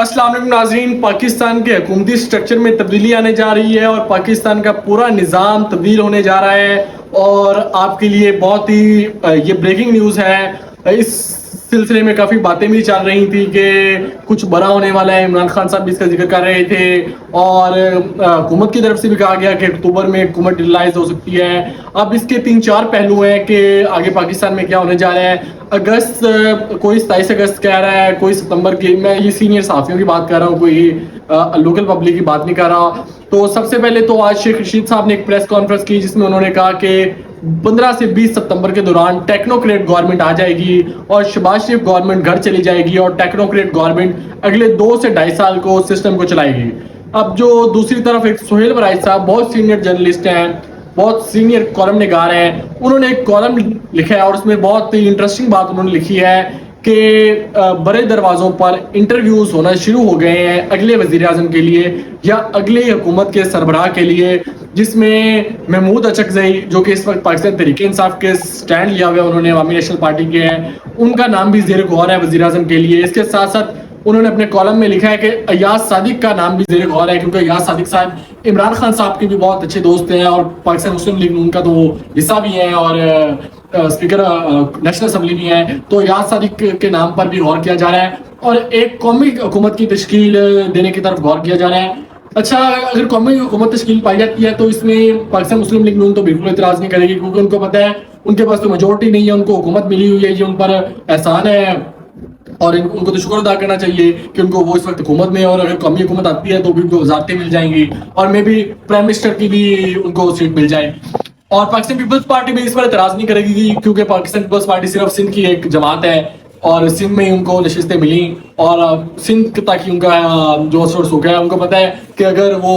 السلام علیکم ناظرین، پاکستان کے حکومتی سٹرکچر میں تبدیلی آنے جا رہی ہے اور پاکستان کا پورا نظام تبدیل ہونے جا رہا ہے، اور آپ کے لیے بہت ہی یہ بریکنگ نیوز ہے۔ اس سلسلے میں کافی باتیں بھی چل رہی تھی کہ کچھ بڑا ہونے والا ہے، عمران خان صاحب بھی اس کا ذکر کر رہے تھے، اور حکومت کی طرف سے بھی کہا گیا کہ اکتوبر میں حکومت ڈیلائز ہو سکتی ہے۔ اب اس کے 3-4 پہلو ہیں کہ آگے پاکستان میں کیا ہونے جا رہا ہے۔ اگست، کوئی 27 اگست کہہ رہا ہے، کوئی ستمبر کی، میں یہ سینئر صحافیوں کی بات کر رہا ہوں، کوئی لوکل پبلک کی بات نہیں کر رہا۔ تو سب سے پہلے تو آج شیخ رشید صاحب نے ایک پریس کانفرنس کی جس میں انہوں نے کہا کہ 15 سے 20 ستمبر کے دوران ٹیکنوکریٹ گورنمنٹ آ جائے گی اور شہباز شریف گورنمنٹ گھر چلی جائے گی، اور ٹیکنوکریٹ گورنمنٹ اگلے 2 سے 2.5 سال کو سسٹم کو چلائے گی۔ اب جو دوسری طرف ایک سہیل برائی صاحب بہت سینئر جرنلسٹ ہیں، بہت سینئر کالم نگار ہیں، انہوں نے ایک کالم لکھا ہے اور اس میں بہت ہی انٹرسٹنگ بات انہوں نے لکھی ہے کہ بڑے دروازوں پر انٹرویوز ہونا شروع ہو گئے ہیں اگلے وزیر اعظم کے لیے یا اگلے حکومت کے سربراہ کے لیے، جس میں محمود اچکزئی جو کہ اس وقت پاکستان تحریک انصاف کے سٹینڈ لیا ہوا ہے، انہوں نے عوامی نیشنل پارٹی کے ہیں، ان کا نام بھی زیر غور ہے وزیر اعظم کے لیے۔ اس کے ساتھ ساتھ انہوں نے اپنے کالم میں لکھا ہے کہ ایاز صادق کا نام بھی زیر غور ہے، کیونکہ ایاز صادق صاحب عمران خان صاحب کے بھی بہت اچھے دوست ہیں اور پاکستان مسلم لیگ ان کا تو وہ حصہ بھی ہے اور اسپیکر نیشنل اسمبلی بھی ہیں، تو ایاز صادق کے نام پر بھی غور کیا جا رہا ہے اور ایک قومی حکومت کی تشکیل دینے کی طرف غور کیا جا رہا ہے۔ اچھا، اگر قومی حکومت تشکیل پائی جاتی ہے تو اس میں پاکستان مسلم لیگ نون تو بالکل اعتراض نہیں کرے گی، کیونکہ ان کو پتہ ہے ان کے پاس تو میجورٹی نہیں ہے، ان کو حکومت ملی ہوئی ہے، یہ ان پر احسان ہے اور ان کو تو شکر ادا کرنا چاہیے کہ ان کو وہ اس وقت حکومت میں، اور اگر قومی حکومت آتی ہے تو بھی ان کو وزارتیں مل جائیں گی اور میں بھی پرائم منسٹر کی بھی ان کو سیٹ مل جائے۔ اور پاکستان پیپلز پارٹی بھی اس پر اعتراض نہیں کرے گی، کیونکہ پاکستان پیپلز پارٹی صرف سندھ کی ایک جماعت ہے اور سندھ میں ان کو نشستیں ملیں اور سندھ تک ان کا جو سورس ہو گیا، ان کو پتہ ہے کہ اگر وہ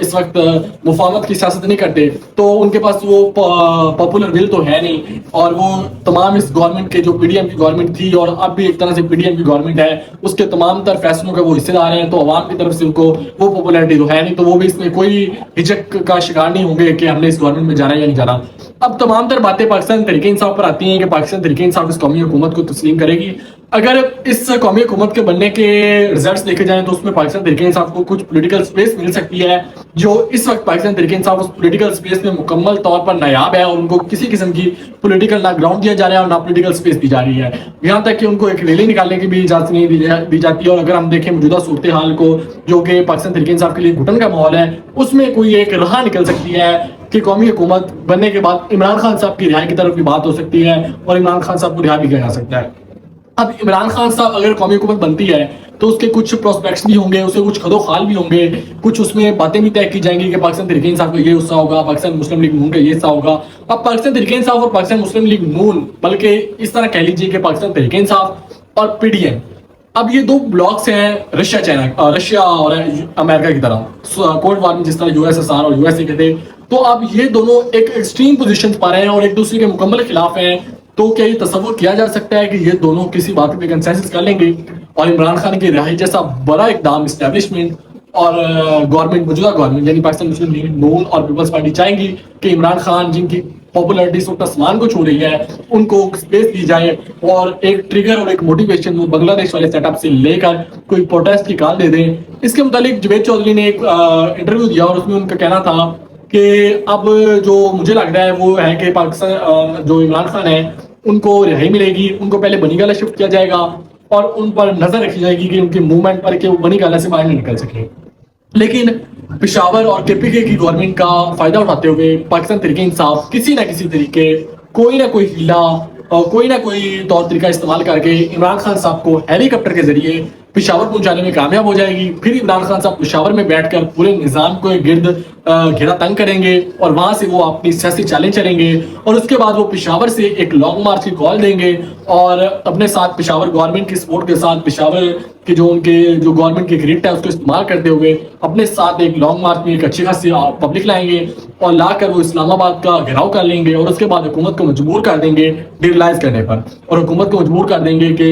اس وقت مفاہمت کی سیاست نہیں کرتے تو ان کے پاس وہ پاپولر ول تو ہے نہیں، اور وہ تمام اس گورنمنٹ کے جو پی ڈی ایم کی گورنمنٹ تھی اور اب بھی ایک طرح سے پی ڈی ایم کی گورنمنٹ ہے، اس کے تمام تر فیصلوں کا وہ حصے دار ہیں، تو عوام کی طرف سے ان کو وہ پاپولرٹی تو ہے نہیں، تو وہ بھی اس میں کوئی ہچک کا شکار نہیں ہوں گے کہ ہم نے اس گورنمنٹ میں جانا یا نہیں جانا۔ اب تمام تر باتیں پاکستان تحریک انصاف پر آتی ہیں کہ پاکستان تحریک انصاف اس قومی حکومت کو تسلیم کرے گی۔ اگر اس قومی حکومت کے بننے کے رزلٹس دیکھے جائیں تو اس میں پاکستان تحریک انصاف کو کچھ پولیٹیکل سپیس مل سکتی ہے، جو اس وقت پاکستان تحریک انصاف اس پولیٹیکل سپیس میں مکمل طور پر نایاب ہے اور ان کو کسی قسم کی پولیٹیکل نہ گراؤنڈ دیا جا رہا ہے اور نہ پولیٹیکل سپیس دی جا رہی ہے، یہاں تک کہ ان کو ایک ریلی نکالنے کی بھی اجازت نہیں دی جاتی ہے۔ اور اگر ہم دیکھیں موجودہ صورتحال کو، جو کہ پاکستان تحریک انصاف کے لیے گھٹن کا ماحول ہے، اس میں کوئی ایک راہ نکل سکتی ہے کہ قومی حکومت بننے کے بعد عمران خان صاحب کی رہائی کی طرف بھی بات ہو سکتی ہے اور عمران خان صاحب کو رہا بھی کیا جا سکتا ہے۔ اب عمران خان صاحب اگر قومی حکومت بنتی ہے تو اس کے کچھ پروسپیکٹس بھی ہوں گے، اس کے کچھ خد و خال بھی ہوں گے، کچھ اس میں باتیں بھی طے کی جائیں گی کہ پاکستان تحریک انصاف کا یہ حصہ ہوگا، پاکستان مسلم لیگ نون کا یہ حصہ ہوگا۔ اب پاکستان تحریک انصاف اور پاکستان مسلم لیگ نون، بلکہ اس طرح کہہ لیجیے کہ پاکستان تحریک انصاف اور پی ڈی ایم، اب یہ 2 بلاکس ہیں رشیا اور امریکہ کی طرح، کولڈ وار میں جس طرح یو ایس ایس آر اور یو ایس اے کے تھے، تو اب یہ دونوں ایک ایکسٹریم پوزیشن پر ہیں اور ایک دوسرے کے مکمل خلاف ہیں۔ تو کیا یہ تصور کیا جا سکتا ہے کہ یہ دونوں کسی بات پہ کنسنسس کر لیں گے اور عمران خان کی رہائی جیسا بڑا اقدام اسٹیبلشمنٹ اور گورنمنٹ، موجودہ گورنمنٹ یعنی پاکستان مسلم لیگ نون اور پیپلز پارٹی چاہیں گی کہ عمران خان جن کی پاپولرٹی اس وقت آسمان کو چھو رہی ہے ان کو اسپیس دی جائے اور ایک ٹریگر اور ایک موٹیویشن وہ بنگلہ دیش والے سیٹ اپ سے لے کر کوئی پروٹیسٹ کی کال دے دیں۔ اس کے متعلق جوید چودھری نے ایک انٹرویو دیا اور اس میں ان کا کہنا تھا کہ اب جو مجھے لگ رہا ہے وہ ہے کہ پاکستان جو عمران خان ہے ان کو رہائی ملے گی، ان کو پہلے بنی گالہ شفٹ کیا جائے گا اور ان پر نظر رکھی جائے گی کہ ان کے موومنٹ پر کہ وہ بنی گالہ سے باہر نہیں نکل سکے۔ لیکن پشاور اور کے پی کے کی گورنمنٹ کا فائدہ اٹھاتے ہوئے پاکستان تحریک انصاف کسی نہ کسی طریقے، کوئی نہ کوئی ہیلا اور کوئی نہ کوئی طور طریقہ استعمال کر کے عمران خان صاحب کو ہیلی کاپٹر کے ذریعے پشاور پہنچانے میں کامیاب ہو جائے گی۔ پھر عمران خان صاحب پشاور میں بیٹھ کر پورے نظام کو گرد گھیرا تنگ کریں گے اور وہاں سے وہ اپنی سیاسی چیلنج چلیں گے اور اس کے بعد وہ پشاور سے ایک لانگ مارچ کی کال دیں گے اور اپنے ساتھ پشاور گورنمنٹ کی سپورٹ کے ساتھ پشاور کے جو ان کے جو گورنمنٹ کی گرفٹ ہے اس کو استعمال کرتے ہوئے اپنے ساتھ ایک لانگ مارچ میں ایک اچھی خاصی پبلک لائیں گے اور لا کر وہ اسلام آباد کا گھیراؤ کر لیں گے اور اس کے بعد حکومت کو مجبور کر دیں گے ڈیریلائز کرنے پر اور حکومت کو مجبور کر دیں گے کہ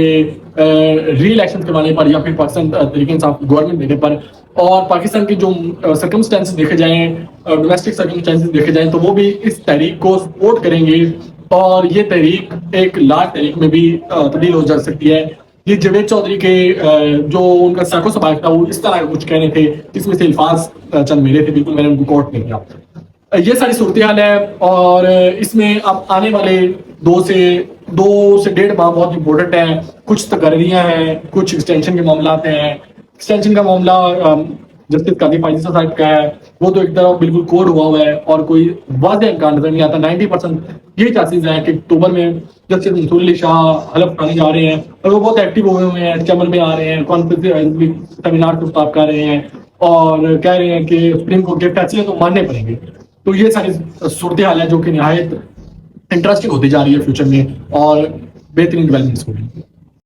ری الیکشن کروانے پر یا پھر پاکستان تحریک انصاف گورنمنٹ دینے پر۔ اور پاکستان کی جو سرکمسٹانسز دیکھے جائیں، ڈومیسٹک سرکمسٹانسز دیکھے جائیں تو وہ بھی اس تحریک کو سپورٹ کریں گے اور یہ تحریک ایک لارج تحریک میں بھی تبدیل ہو جا سکتی ہے۔ یہ جاوید چودھری کے جو ان کا ساکھو سباق تھا وہ اس طرح کا کچھ کہنے تھے جس میں سے الفاظ چند میرے تھے، بالکل میں نے ان کو کوٹ نہیں کیا. یہ ساری صورتحال ہے اور اس میں اب آنے والے دو سے ڈیڑھ ماہ بہت امپورٹنٹ ہیں. کچھ تقرریاں ہیں، کچھ ایکسٹینشن کے معاملات ہیں. ایکسٹینشن کا معاملہ جسٹس قاضی فائزی صاحب کا ہے، وہ تو ایک طرح بالکل کوڈ ہوا ہے اور کوئی واضح امکان نظر نہیں آتا. 90% یہ چانسز ہیں کہ اکتوبر میں جسٹس منصور علی شاہ حلف اٹھانے جا رہے ہیں اور وہ بہت ایکٹیو ہوئے ہیں، چمن میں آ رہے ہیں، کانفرنس سیمینار کو خطاب کر رہے ہیں اور کہہ رہے ہیں کہ سپریم کورٹ کے فیصلے تو ماننے پڑیں گے. تو یہ ساری صورتحال ہے جو کہ نہایت انٹرسٹنگ ہوتی جا رہی ہے فیوچر میں اور بہترین ڈیولپمنٹس ہوگی.